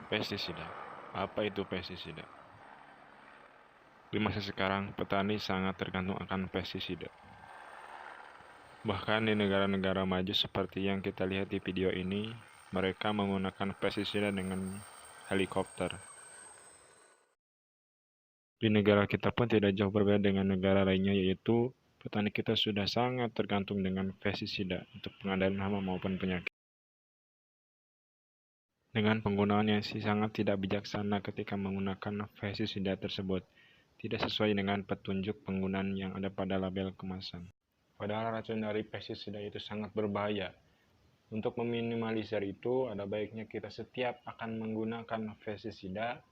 Pestisida. Apa itu pestisida? Di masa sekarang, petani sangat tergantung akan pestisida. Bahkan di negara-negara maju seperti yang kita lihat di video ini, mereka menggunakan pestisida dengan helikopter. Di negara kita pun tidak jauh berbeda dengan negara lainnya, yaitu petani kita sudah sangat tergantung dengan pestisida untuk pengendalian hama maupun penyakit. Dengan penggunaan yang sangat tidak bijaksana ketika menggunakan pestisida tersebut, tidak sesuai dengan petunjuk penggunaan yang ada pada label kemasan. Padahal racun dari pestisida itu sangat berbahaya. Untuk meminimalisir itu, ada baiknya kita setiap akan menggunakan pestisida,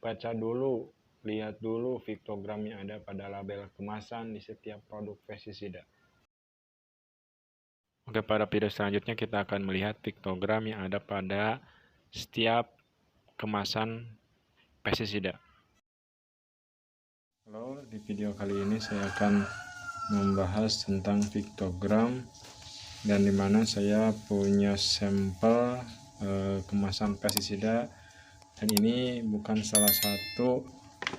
baca dulu, lihat dulu piktogram yang ada pada label kemasan di setiap produk pestisida. Oke, pada video selanjutnya kita akan melihat piktogram yang ada pada setiap kemasan pestisida. Halo, di video kali ini saya akan membahas tentang piktogram dan dimana saya punya sampel kemasan pestisida, dan ini bukan salah satu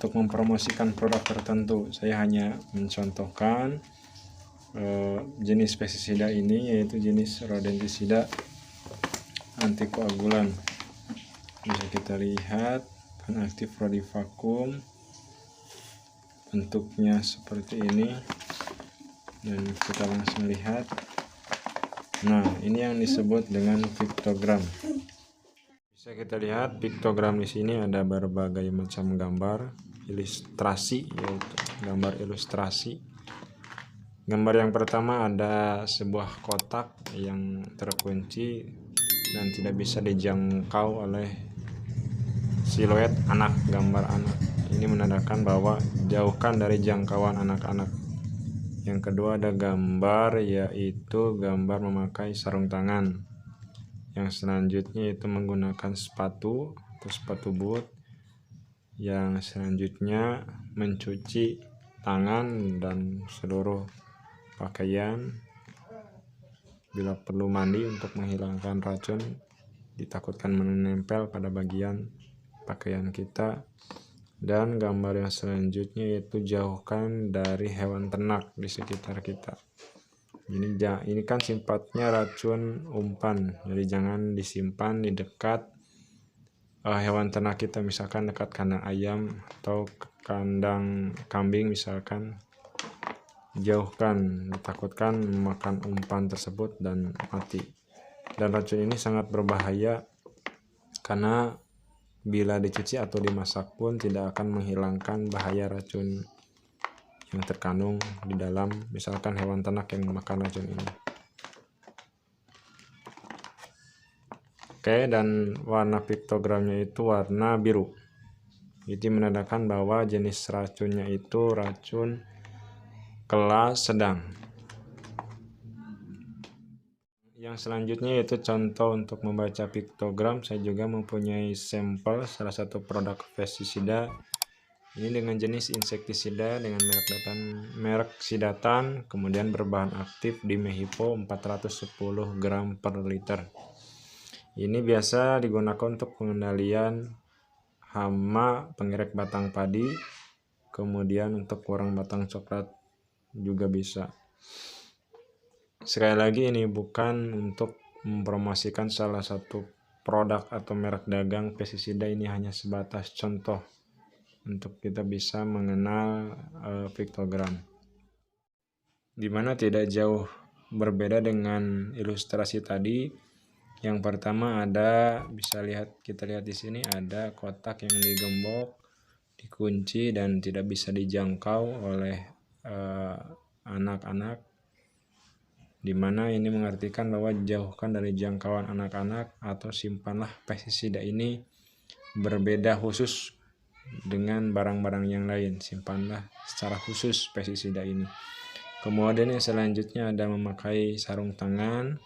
untuk mempromosikan produk tertentu. Saya hanya mencontohkan jenis pestisida ini, yaitu jenis rodentisida antikoagulan. Bisa kita lihat aktif rodivakum, bentuknya seperti ini, dan kita langsung lihat. Nah, ini yang disebut dengan piktogram. Bisa kita lihat piktogram di sini ada berbagai macam gambar ilustrasi, yaitu gambar ilustrasi. Gambar yang pertama ada sebuah kotak yang terkunci dan tidak bisa dijangkau oleh siluet anak, gambar anak. Ini menandakan bahwa jauhkan dari jangkauan anak-anak. Yang kedua ada gambar, yaitu gambar memakai sarung tangan. Yang selanjutnya itu menggunakan sepatu atau sepatu boot. Yang selanjutnya mencuci tangan dan seluruh pakaian bila perlu mandi untuk menghilangkan racun ditakutkan menempel pada bagian pakaian kita. Dan gambar yang selanjutnya yaitu jauhkan dari hewan ternak di sekitar kita. Ini kan sifatnya racun umpan, jadi jangan disimpan di dekat hewan ternak kita, misalkan dekat kandang ayam atau kandang kambing misalkan. Jauhkan, ditakutkan memakan umpan tersebut dan mati. Dan racun ini sangat berbahaya karena bila dicuci atau dimasak pun tidak akan menghilangkan bahaya racun yang terkandung di dalam, misalkan hewan ternak yang memakan racun ini. Oke, dan warna piktogramnya itu warna biru. Itu menandakan bahwa jenis racunnya itu racun kelas sedang. Yang selanjutnya yaitu contoh untuk membaca piktogram. Saya juga mempunyai sampel salah satu produk pestisida. Ini dengan jenis insektisida dengan merek Sidatan, kemudian berbahan aktif dimehipo 410 gram per liter. Ini biasa digunakan untuk pengendalian hama pengerek batang padi, kemudian untuk warang batang coklat juga bisa. Sekali lagi, ini bukan untuk mempromosikan salah satu produk atau merek dagang pestisida, ini hanya sebatas contoh untuk kita bisa mengenal piktogram. Dimana tidak jauh berbeda dengan ilustrasi tadi. Yang pertama ada, kita lihat di sini ada kotak yang digembok, dikunci dan tidak bisa dijangkau oleh anak-anak. Dimana ini mengartikan bahwa jauhkan dari jangkauan anak-anak atau simpanlah pestisida ini berbeda khusus dengan barang-barang yang lain. Simpanlah secara khusus pestisida ini. Kemudian yang selanjutnya ada memakai sarung tangan,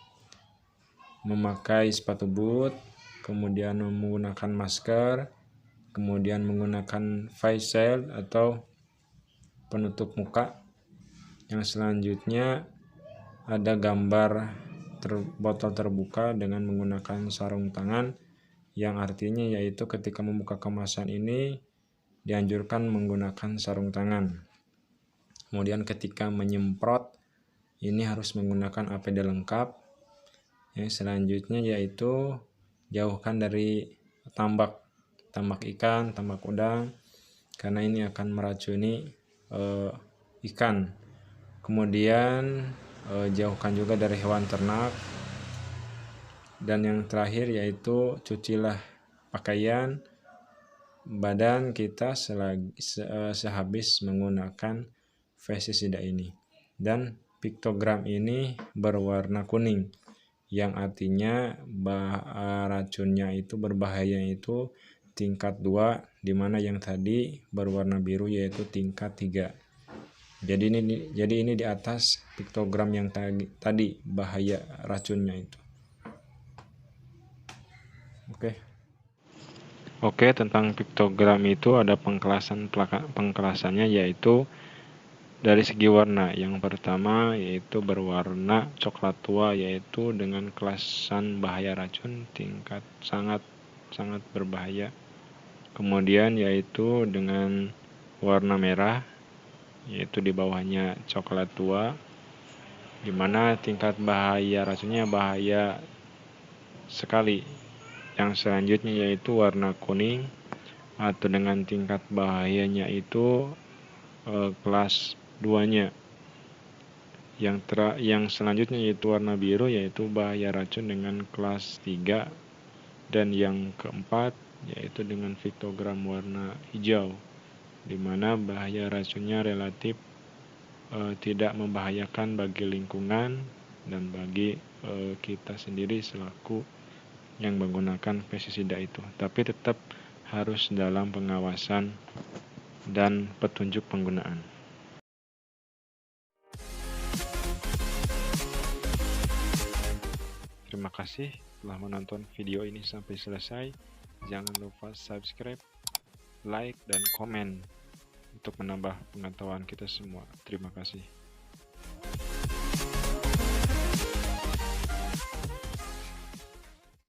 memakai sepatu boot, kemudian menggunakan masker, kemudian menggunakan face shield atau penutup muka. Yang selanjutnya ada gambar botol terbuka dengan menggunakan sarung tangan. yang artinya yaitu ketika membuka kemasan ini dianjurkan menggunakan sarung tangan. Kemudian ketika menyemprot ini harus menggunakan APD lengkap. Selanjutnya yaitu jauhkan dari tambak ikan, tambak udang, karena ini akan meracuni ikan. Kemudian jauhkan juga dari hewan ternak. Dan yang terakhir yaitu cucilah pakaian badan kita sehabis menggunakan pestisida ini. Dan piktogram ini berwarna kuning, yang artinya racunnya itu berbahaya itu tingkat 2, di mana yang tadi berwarna biru yaitu tingkat 3. Jadi ini di atas piktogram yang tadi bahaya racunnya itu. Oke, tentang piktogram itu ada pengkelasannya yaitu dari segi warna. Yang pertama yaitu berwarna coklat tua, yaitu dengan kelasan bahaya racun tingkat sangat berbahaya. Kemudian yaitu dengan warna merah, yaitu di bawahnya coklat tua, di mana tingkat bahaya racunnya bahaya sekali. Yang selanjutnya yaitu warna kuning, atau dengan tingkat bahayanya itu kelas 2-nya. Yang selanjutnya yaitu warna biru, yaitu bahaya racun dengan kelas 3. Dan yang keempat yaitu dengan piktogram warna hijau, di mana bahaya racunnya relatif tidak membahayakan bagi lingkungan dan bagi kita sendiri selaku yang menggunakan pestisida itu, tapi tetap harus dalam pengawasan dan petunjuk penggunaan. Terima kasih telah menonton video ini sampai selesai. Jangan lupa subscribe, like, dan komen untuk menambah pengetahuan kita semua. Terima kasih.